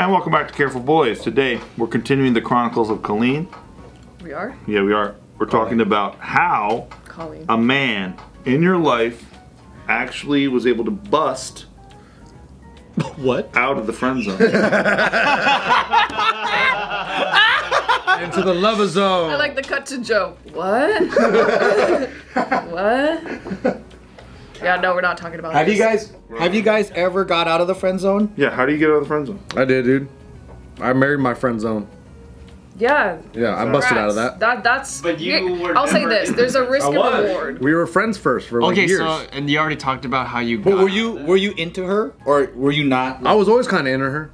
And welcome back to Careful Boys. Today, we're continuing the Chronicles of Kalyne. We are? Yeah, we are. We're talking about how Kalyne. a man in your life actually was able to bust what? Out of the friend zone. Into the lover zone. I like the cut to Joe. What? What? Yeah, no, we're not talking about this. Have you guys ever got out of the friend zone? Yeah, how do you get out of the friend zone? I did, dude. I married my friend zone. Yeah. Yeah, I busted out of that. That's. But you were I'll say never this: there's a risk and reward. We were friends first for like years. Okay, so and you already talked about how you. But were you into her or were you not? I was always kind of into her.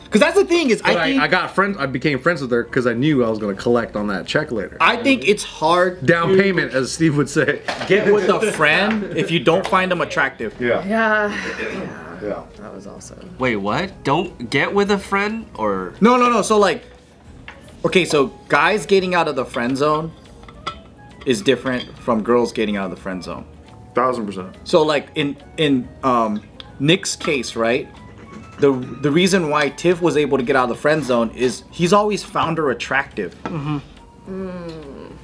Because that's the thing is, I got friends. I became friends with her because I knew I was gonna collect on that check later. I think it's hard. Down payment, as Steve would say. Get with a friend if you don't find them attractive. Yeah. Yeah. That was also. Wait, what? Don't get with a friend or? No. So like, okay, so guys getting out of the friend zone is different from girls getting out of the friend zone. 1000%. So like in Nick's case, right? The reason why Tiff was able to get out of the friend zone is he's always found her attractive.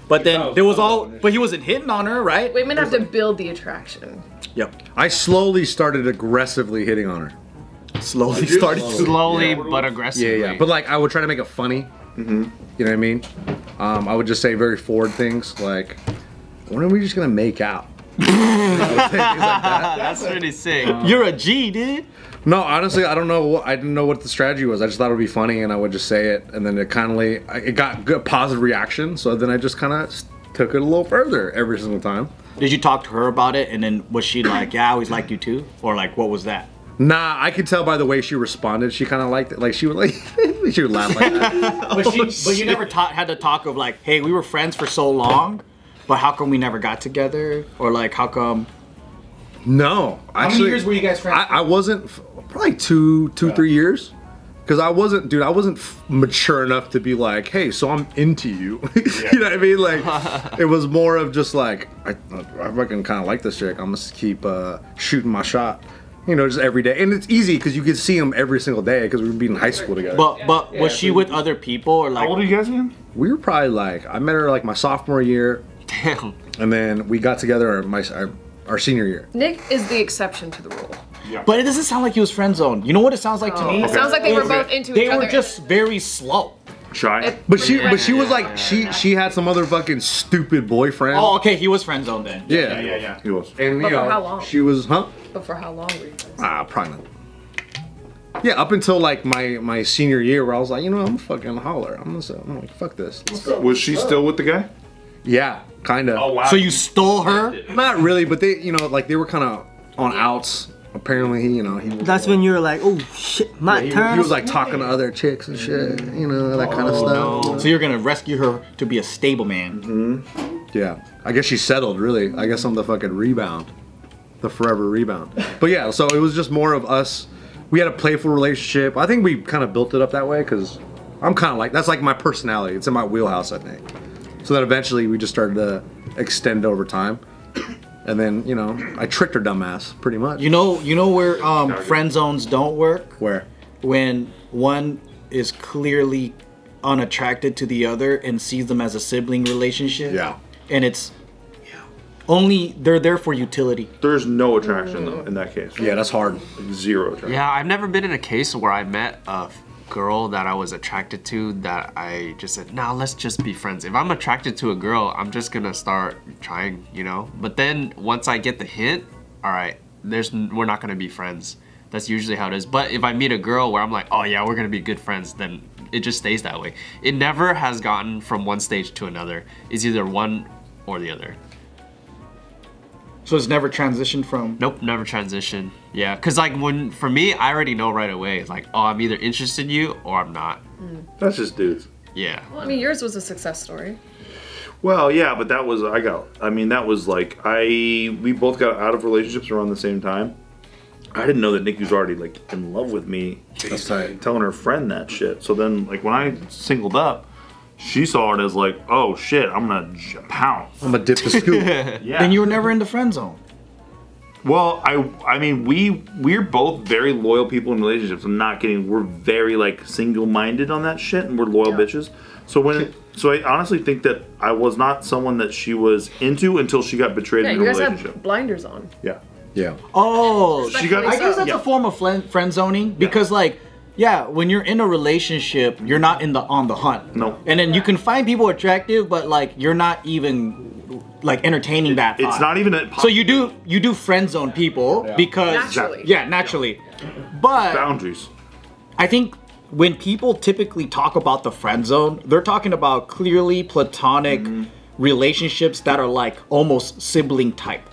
But then but he wasn't hitting on her, right? Women have to build the attraction. Yep. I slowly started aggressively hitting on her. Slowly but aggressively. Yeah. But like, I would try to make it funny. You know what I mean? I would just say very forward things like, when are we just gonna make out? Things like that. That's pretty sick. You're a G, dude. No, honestly, I don't know. I didn't know what the strategy was. I just thought it would be funny, and I would just say it, and then it got good positive reaction. So then I just kind of took it a little further every single time. Did you talk to her about it, and then was she like, "Yeah, I always liked you too," or like, what was that? Nah, I could tell by the way she responded. She kind of liked it. Like she would she would laugh like that. But you never had the talk of like, "Hey, we were friends for so long, but how come we never got together?" Or like, how come? No, actually, how many years were you guys friends? I wasn't probably 3 years, because I wasn't mature enough to be like, hey, so I'm into you. You know what I mean? Like, it was more of just like, I fucking kind of like this chick. I'm gonna keep shooting my shot. You know, just every day, and it's easy because you could see them every single day because we would be in high school together. But was she with other people or like? How old are you guys again? We were probably like, I met her like my sophomore year. Damn. And then we got together our senior year. Nick is the exception to the rule. Yeah. But it doesn't sound like he was friend zoned. You know what it sounds like to me? It sounds like they were both into each other. They were just very slow. Shy. But she was like, she had some other fucking stupid boyfriend. Oh, okay, he was friend zoned then. Yeah. He was. And But you for know, how long? she was, huh? But for how long were you friends? Probably not. Yeah, up until like my senior year, where I was like, you know, I'm fucking holler. I'm like, fuck this. Was she still with the guy? Yeah, kind of. Oh wow. So you stole her? Not really, but they, you know, like they were kind of on outs. Apparently, he was. That's when you were like, oh shit, my turn. He was like talking to other chicks and shit, you know, that kind of stuff. No. So you're gonna rescue her to be a stable man. Yeah, I guess she settled, really. I guess I'm the fucking rebound. The forever rebound. But yeah, so it was just more of us. We had a playful relationship. I think we kind of built it up that way because I'm kind of like, that's like my personality. It's in my wheelhouse, I think. So then eventually we just started to extend over time. And then, you know, I tricked her dumbass, pretty much. You know where friend zones don't work? Where? When one is clearly unattracted to the other and sees them as a sibling relationship. Yeah. And it's only, they're there for utility. There's no attraction though in that case. Yeah, that's hard. Like, zero attraction. Yeah, I've never been in a case where I met a girl that I was attracted to that I just said, nah, let's just be friends. If I'm attracted to a girl, I'm just gonna start trying, you know? But then once I get the hint, all right, we're not gonna be friends. That's usually how it is. But if I meet a girl where I'm like, oh yeah, we're gonna be good friends, then it just stays that way. It never has gotten from one stage to another. It's either one or the other. So it's never transitioned from? Nope, never transition. Yeah, cause like for me, I already know right away. It's like, oh, I'm either interested in you or I'm not. That's just dudes. Yeah. Well, I mean, yours was a success story. Well, yeah, but that was, that was like, we both got out of relationships around the same time. I didn't know that Nikki was already like in love with me. That's tight. Telling her friend that shit. So then like when I singled up, she saw it as like, oh shit, I'm gonna pounce. I'm gonna dip the scoop. Yeah. Then you were never in the friend zone. Well, I mean, we're both very loyal people in relationships. We're very like single-minded on that shit, and we're loyal bitches. So I honestly think that I was not someone that she was into until she got betrayed in a relationship. You guys have blinders on. Yeah. Yeah. Oh, She got- I guess that's a form of friend zoning because like. Yeah, when you're in a relationship, you're not on the hunt. No. And then you can find people attractive, but like you're not even like entertaining that. It's not even a. So you do friend zone people because Naturally. Yeah, naturally. But Boundaries. I think when people typically talk about the friend zone, they're talking about clearly platonic relationships that are like almost sibling type.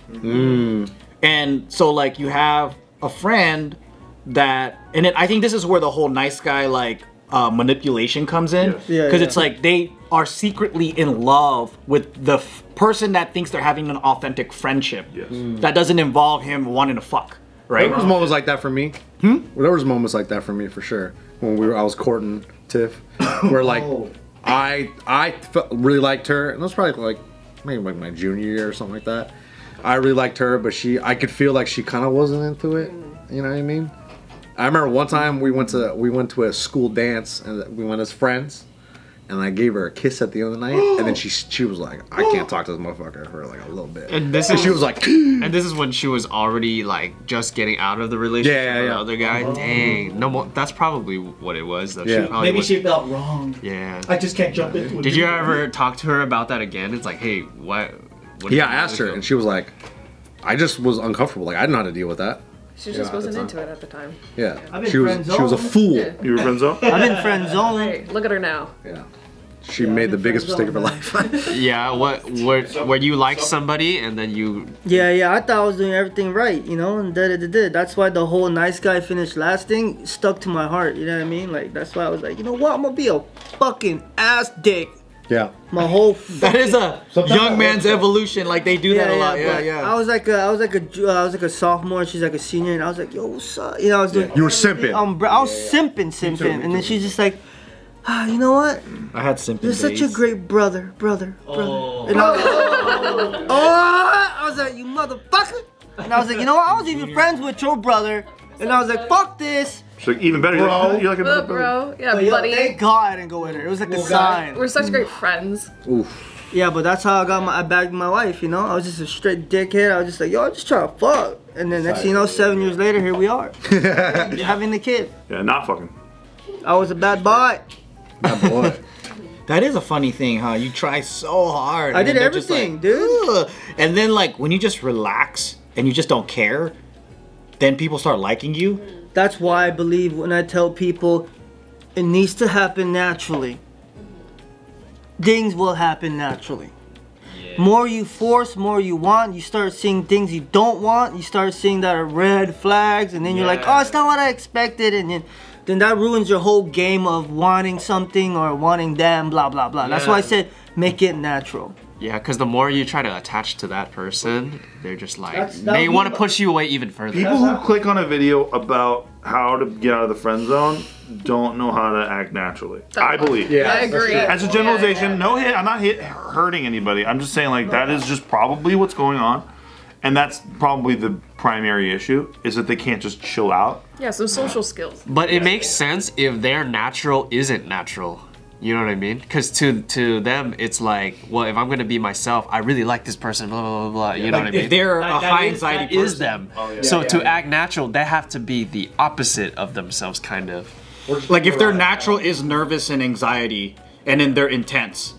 And so like you have a friend that, and then I think this is where the whole nice guy like manipulation comes in, because it's like they are secretly in love with the person that thinks they're having an authentic friendship that doesn't involve him wanting to fuck, right? There was moments like that for me. There was moments like that for me for sure when I was courting Tiff, where like I really liked her, and it was probably like maybe like my junior year or something like that. I really liked her, but I could feel like she kind of wasn't into it. You know what I mean? I remember one time we went to a school dance and we went as friends, and I gave her a kiss at the end of the night, and then she was like, I can't talk to this motherfucker for like a little bit. And she was like, and this is when she was already like just getting out of the relationship with the other guy. Dang, no more. That's probably what it was. Though. Yeah. Maybe she felt wrong. Yeah. I just can't jump into it. Did you ever talk to her about that again? It's like, hey, what yeah, I asked her, and she was like, I just was uncomfortable. Like I didn't know how to deal with that. She just wasn't into it at the time. Yeah, I've been she was a friend-zoned. fool. Yeah. You were friend zone? I've been friend zoned. Hey, look at her now. Yeah, she made the biggest mistake of her life. Yeah, where you like somebody and then you. Yeah, I thought I was doing everything right, you know, and that's why the whole nice guy finished last thing stuck to my heart, you know what I mean? Like, that's why I was like, you know what, I'm gonna be a fucking ass dick. Yeah. My whole That is a young man's evolution. Like they do that a lot. but Yeah. I was like a sophomore, and she's like a senior, and I was like, yo, what's up? You know, I was doing. You were simping. I was simping, and then she's just like, you know what? I had sympathy. You're such a great brother. And I was like, I was like, you motherfucker. And I was like, you know what? I was even friends with your brother, and I was like, fuck this. She's like, even better. Bro. You're like another Bro, yeah, But yo, buddy. thank God I didn't go in there. It was like a sign. We're such great friends. Oof. Yeah, but that's how I bagged my wife, you know? I was just a straight dickhead. I was just like, yo, I'm just trying to fuck. And then next thing you know, 7 years later, here we are. Having the kid. Yeah, not fucking. I was a bad boy. Bad boy. That is a funny thing, huh? You try so hard. I and did they're just everything, like, dude. "Ugh." And then like when you just relax and you just don't care, then people start liking you. That's why I believe when I tell people it needs to happen naturally. Things will happen naturally. More you force, more you want, you start seeing things you don't want, you start seeing that are red flags, and then you're like, oh, it's not what I expected, and then that ruins your whole game of wanting something or wanting them, blah, blah, blah. That's why I said make it natural. Yeah, because the more you try to attach to that person, they're just like, That they would want to be- push you away even further. People who click on a video about how to get out of the friend zone don't know how to act naturally. I believe. I agree. As a generalization, no hit. I'm not hurting anybody. I'm just saying like that is just probably what's going on, and that's probably the primary issue is that they can't just chill out. Yeah, some social skills. But it makes sense if their natural isn't natural. You know what I mean? Because to them, it's like, well, if I'm gonna be myself, I really like this person, blah, blah, blah, blah. You know what I mean? If they're a high anxiety That is person. them. So to act natural, they have to be the opposite of themselves, kind of. Like if their natural is nervous and anxiety, and then they're intense.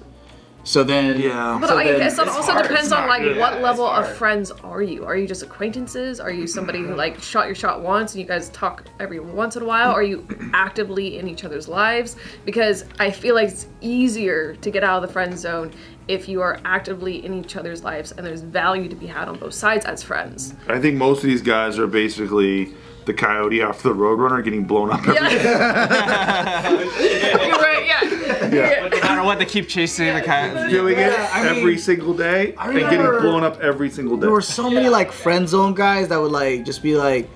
So then, But I guess it also depends on like what level of friends are you? Are you just acquaintances? Are you somebody who like shot your shot once and you guys talk every once in a while? Are you actively in each other's lives? Because I feel like it's easier to get out of the friend zone if you are actively in each other's lives and there's value to be had on both sides as friends. I think most of these guys are basically the coyote off the Roadrunner getting blown up every day. You're right, yeah. No matter what, they keep chasing the cat. Doing it every single day and getting blown up every single day. there were so many like friend zone guys that would like just be like,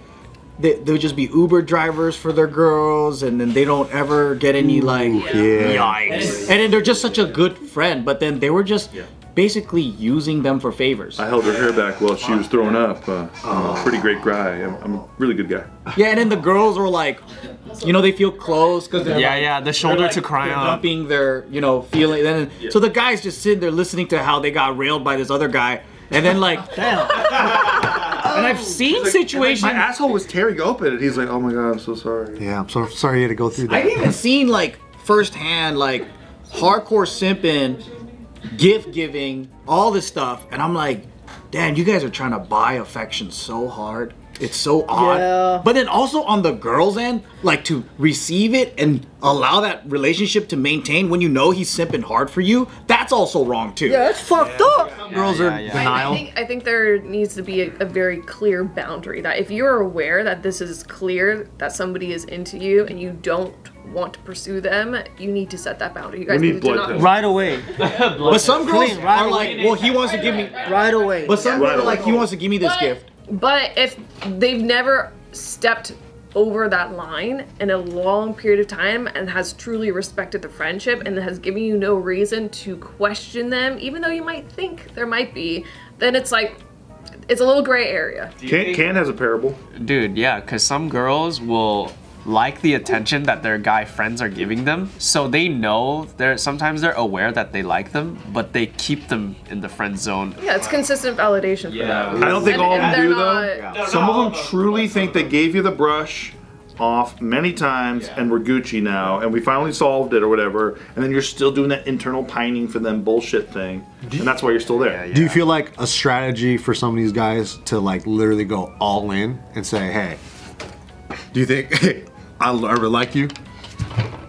they would just be Uber drivers for their girls, and then they don't ever get any like, yikes. And then they're just such a good friend, but then they were just basically using them for favors. I held her hair back while she was throwing up. I'm a pretty great guy. I'm a really good guy. Yeah, and then the girls were like, you know, they feel close because they're the shoulder like, to cry on. dumping their, you know, feeling. Then so the guy's just sitting there listening to how they got railed by this other guy, and then like, damn. And I've seen situations. My asshole was tearing open, and he's like, "Oh my god, I'm so sorry." Yeah, I'm so sorry you had to go through that. I've even seen like firsthand like hardcore simping, gift giving, all this stuff, and I'm like, damn, you guys are trying to buy affection so hard. It's so odd. Yeah. But then also on the girl's end, like to receive it and allow that relationship to maintain when you know he's simping hard for you, that's also wrong too. Yeah, it's fucked up. Girls are denial. I think there needs to be a very clear boundary that if you're aware that this is clear that somebody is into you and you don't want to pursue them, you need to set that boundary. You guys need need to blood not. test. Right away. But some girls Clean, right are like, away. well, he wants to give me. Right away. But some girls Right are like, away. he wants to give me this gift. But if they've never stepped over that line in a long period of time and has truly respected the friendship and has given you no reason to question them, even though you might think there might be, then it's like, it's a little gray area. Can has a parable. Dude, yeah, because some girls will like the attention that their guy friends are giving them, so they know sometimes they're aware that they like them, but they keep them in the friend zone. Yeah, it's consistent validation for them. I don't think all of them they're do not- though. Some of them truly think they gave you the brush off many times and we're Gucci now and we finally solved it or whatever, and then you're still doing that internal pining for them bullshit thing, and that's why you're still there. Do you feel like a strategy for some of these guys to like literally go all in and say, hey, do you think, hey, I really like you?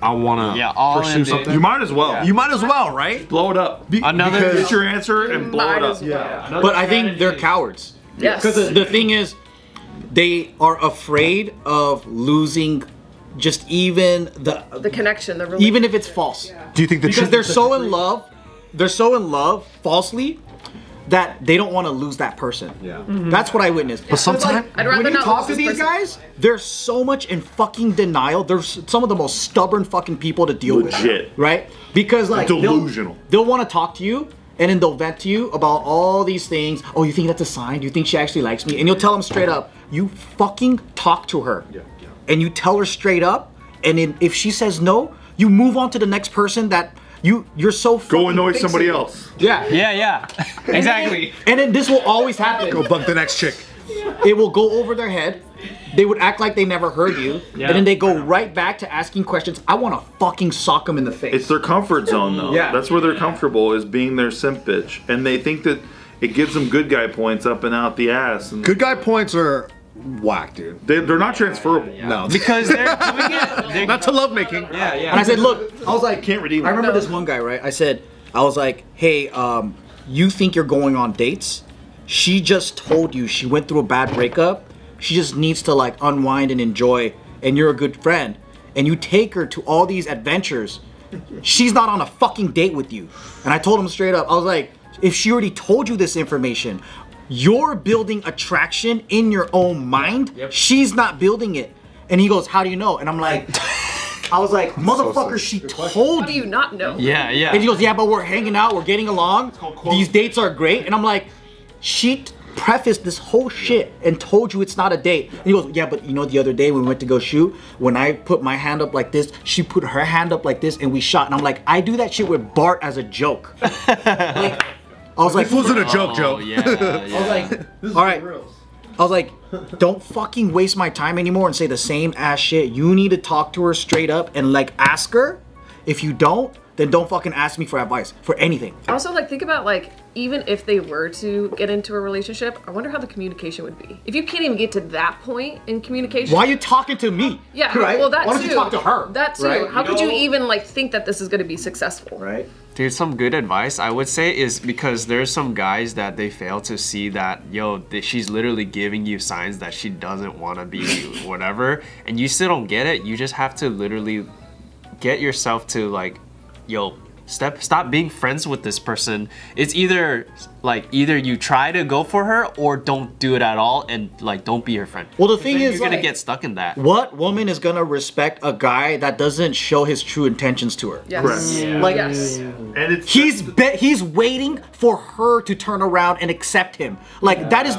I want to all pursue in, something. You might as well. You might as well, right? Blow it up. Another Get your answer and blow it Might up. as well. But I think they're cowards. Yes. Because the thing is, they are afraid of losing just even The connection, the relationship. even if it's false. Do you think the Because truth they're so in love, falsely, that they don't want to lose that person. Yeah. That's what I witnessed. But sometimes I'd rather when you not talk lose to this these person. guys, they're so much in fucking denial. They're some of the most stubborn fucking people to deal with. Legit. Right? Because like Delusional. They'll want to talk to you and then they'll vent to you about all these things. Oh, you think that's a sign? Do you think she actually likes me? And you'll tell them straight up, you fucking talk to her. And you tell her straight up, and then if she says no, you move on to the next person that you're so fucking Go annoy somebody fixated. else. Yeah. Yeah, exactly. And then this will always happen. go bump the next chick. It will go over their head. They would act like they never heard you, and then they go right back to asking questions. I want to fucking sock them in the face. It's their comfort zone though. Yeah. That's where they're comfortable, is being their simp bitch. And they think that it gives them good guy points up and out the ass. And Good guy points are whack, dude. they're not transferable. No. Because they're doing it. Not to lovemaking. Yeah. And I said, look, I was like, Can't redeem it. I remember this one guy, right? I was like, hey, you think you're going on dates? She just told you she went through a bad breakup. She just needs to like unwind and enjoy, and you're a good friend. And you take her to all these adventures. She's not on a fucking date with you. And I told him straight up, I was like, if she already told you this information, you're building attraction in your own mind. She's not building it. And he goes, how do you know? And I'm like, I was like, motherfucker, she told How do you. you not know? Yeah. And he goes, yeah, but we're hanging out, we're getting along. These dates are great. And I'm like, she prefaced this whole shit and told you it's not a date. And he goes, yeah, but you know, the other day when we went to go shoot, when I put my hand up like this, she put her hand up like this and we shot. And I'm like, I do that shit with Bart as a joke. Like, I was like, This wasn't a joke, Joe. Yeah. I was like, all right. I was like, don't fucking waste my time anymore and say the same ass shit. You need to talk to her straight up and like ask her. If you don't, then don't fucking ask me for advice for anything. Also, like, think about, like, even if they were to get into a relationship, I wonder how the communication would be. If you can't even get to that point in communication. Why are you talking to me? Yeah, right? well, that Why don't too. you talk to her? That too. Right? How could you even, like, think that this is going to be successful? Right? Dude, some good advice I would say is, because there's some guys that they fail to see that, she's literally giving you signs that she doesn't want to be whatever, and you still don't get it. You just have to literally get yourself to like, Stop being friends with this person. It's either you try to go for her or don't do it at all and like don't be her friend. Well, the thing is, you're gonna get stuck in that. What woman is gonna respect a guy that doesn't show his true intentions to her? Yes. Correct. Yeah. Like, And it's he's waiting for her to turn around and accept him. Like that is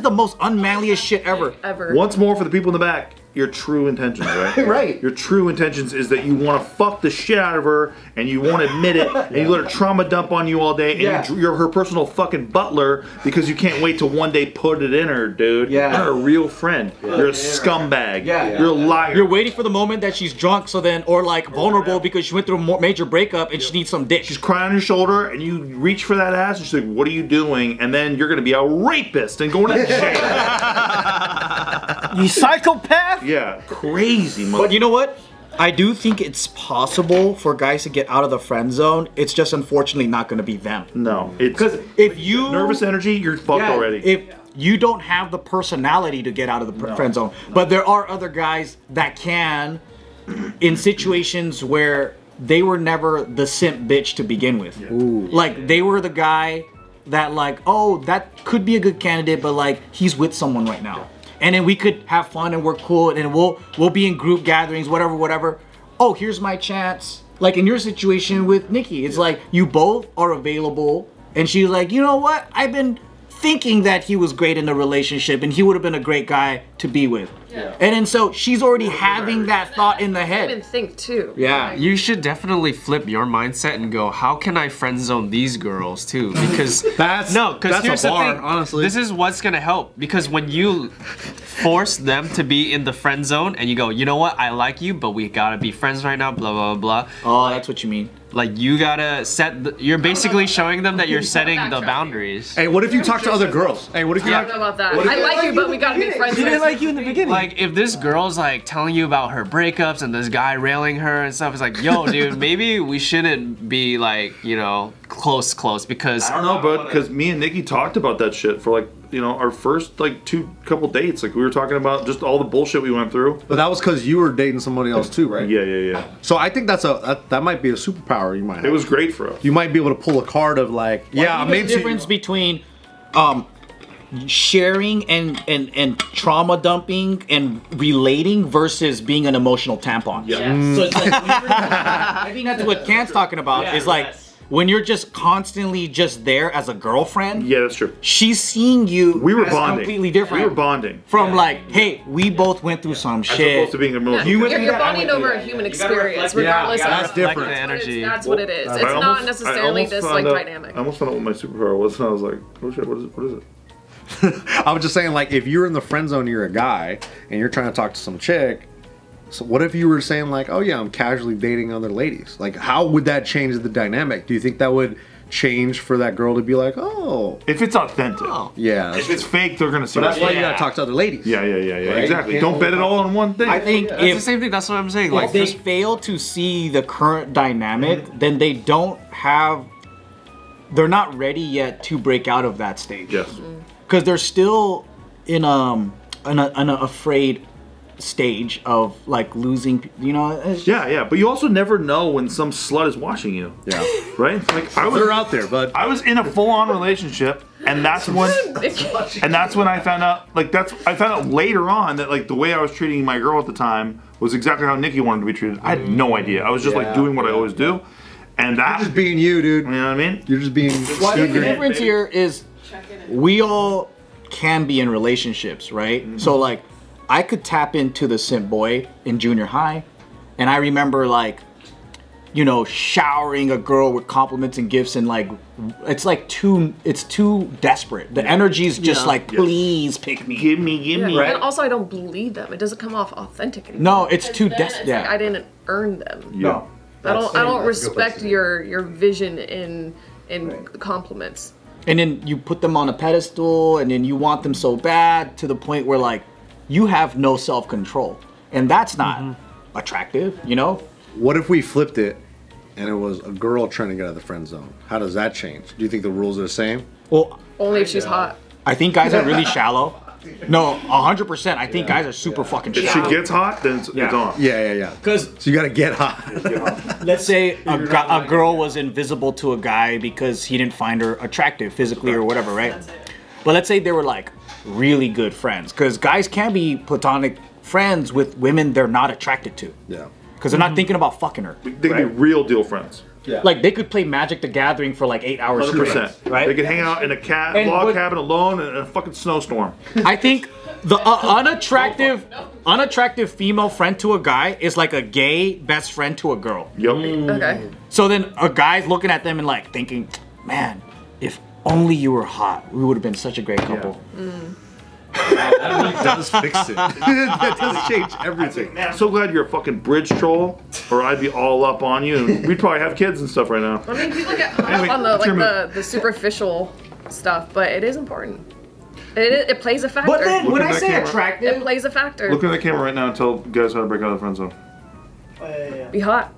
the most unmanliest shit ever. once more for the people in the back. Your true intentions, right? Right. Your true intentions is that you want to fuck the shit out of her, and you won't admit it, and you let her trauma dump on you all day, and Yeah. you're her personal fucking butler because you can't wait to one day put it in her, dude. Yeah. You're not a real friend. You're a scumbag. Yeah. You're a liar. You're waiting for the moment that she's drunk, so then, or like vulnerable because she went through a major breakup and she needs some dick. She's crying on your shoulder, and you reach for that ass, and she's like, "What are you doing?" And then you're gonna be a rapist and going to jail. You psychopath! Yeah, crazy. Mother- But you know what? I do think it's possible for guys to get out of the friend zone. It's just unfortunately not going to be them. no, it's Because if you nervous energy, you're fucked already. If you don't have the personality to get out of the friend zone, but there are other guys that can, in situations where they were never the simp bitch to begin with. Like they were the guy that like, oh, that could be a good candidate, but like he's with someone right now. And then we could have fun and we're cool and we'll be in group gatherings, whatever. Oh, here's my chance. Like in your situation with Nikki, it's like you both are available and she's like, you know what? I've been thinking that he was great in the relationship and he would have been a great guy to be with. Yeah. And then so she's already having that thought in the I head. even think too. Yeah. You should definitely flip your mindset and go, how can I friend zone these girls too? Because That's here's a bar, the thing. honestly. This is what's gonna help. Because when you force them to be in the friend zone and you go, you know what, I like you, but we gotta be friends right now, blah blah blah. Oh, that's what you mean. Like you gotta you're basically showing them that you're setting the boundaries. Hey, what if you talk to other girls? Hey, what if you I don't know about that. I like you, but we gotta be friends. She didn't like you in the beginning. Like if this girl's like telling you about her breakups and this guy railing her and stuff, it's like, yo, dude, maybe we shouldn't be like, you know, close because I don't know, bud, because me and Nikki talked about that shit for like, you know, our first like couple dates. Like we were talking about just all the bullshit we went through. But that was because you were dating somebody else too, right? Yeah. So I think that might be a superpower you might have. It was great for us. You might be able to pull a card of like, yeah, I'm There's a into difference between sharing and trauma dumping and relating versus being an emotional tampon. Yeah. So it's like, I think that's what Can's talking about. Is like when you're just constantly just there as a girlfriend. Yeah, that's true. She's seeing you. We were as bonding. completely different. We were bonding. From like, hey, we both went through some As shit. opposed to being emotional. You went You're, through you're that, I bonding went through over a that. human experience, regardless that's of different. the energy. That's what it is. It's I not almost necessarily this like found out- dynamic. I almost found out what my superpower was, and I was like, oh shit, what is it? I was just saying, like, if you're in the friend zone, you're a guy, and you're trying to talk to some chick. So what if you were saying like, oh yeah, I'm casually dating other ladies? Like, how would that change the dynamic? Do you think that would change for that girl to be like, oh, If it's authentic. yeah? If it's fake, they're gonna see. But that's what why it you is. gotta talk to other ladies. Yeah. Right? Exactly. You Don't can't bet it all on one thing. I think It's the if same thing. That's what I'm saying. if Like they fail to see the current dynamic, then they don't have. They're not ready yet to break out of that stage. Yes. Because they're still in an afraid stage of like losing. You know. It's Yeah. But you also never know when some slut is watching you. Yeah. Right? Like They're out there, bud. I was in a full-on relationship, and that's when I found out. Like I found out later on that like the way I was treating my girl at the time was exactly how Nikki wanted to be treated. I had no idea. I was just like doing what I always do, and that. Just being you, dude. You know what I mean? You're just being. Well, I think the difference here is we all can be in relationships, right? So like I could tap into the simp boy in junior high, and I remember like, you know, showering a girl with compliments and gifts, and like it's too desperate. The energy is just like, please pick me. Give me. And also, I don't believe them. It doesn't come off authentic anymore. No, it's too Then desperate. it's like I Yeah. didn't earn them. Yeah. I don't respect your vision in compliments. And then you put them on a pedestal, and then you want them so bad to the point where like you have no self-control, and that's not attractive, you know. What if we flipped it, and it was a girl trying to get out of the friend zone? How does that change? Do you think the rules are the same? Well, Only if she's hot. I think guys are really shallow. No, 100%. I think guys are super fucking If shy. she gets hot, then it's on. Yeah. Because So you gotta get hot. let's say a girl was invisible to a guy because he didn't find her attractive physically or whatever, right? But let's say they were like really good friends, because guys can be platonic friends with women they're not attracted to. Yeah. Because they're not thinking about fucking her. They can be real deal friends. Like they could play Magic the Gathering for like 8 hours straight, 100%. right? They can hang out in a log cabin alone in a fucking snowstorm. I think the unattractive female friend to a guy is like a gay best friend to a girl. Yep. Okay. So then a guy's looking at them and like thinking, man, if only you were hot, we would have been such a great couple. That really does fix it. That does change everything. Man, I'm so glad you're a fucking bridge troll, or I'd be all up on you. And we'd probably have kids and stuff right now. I mean, people get hung up on the superficial stuff, but it is important. It plays a factor. But then Look when at I that say camera. attractive, it plays a factor. Look at the camera right now and tell guys how to break out of the friend zone. Be hot.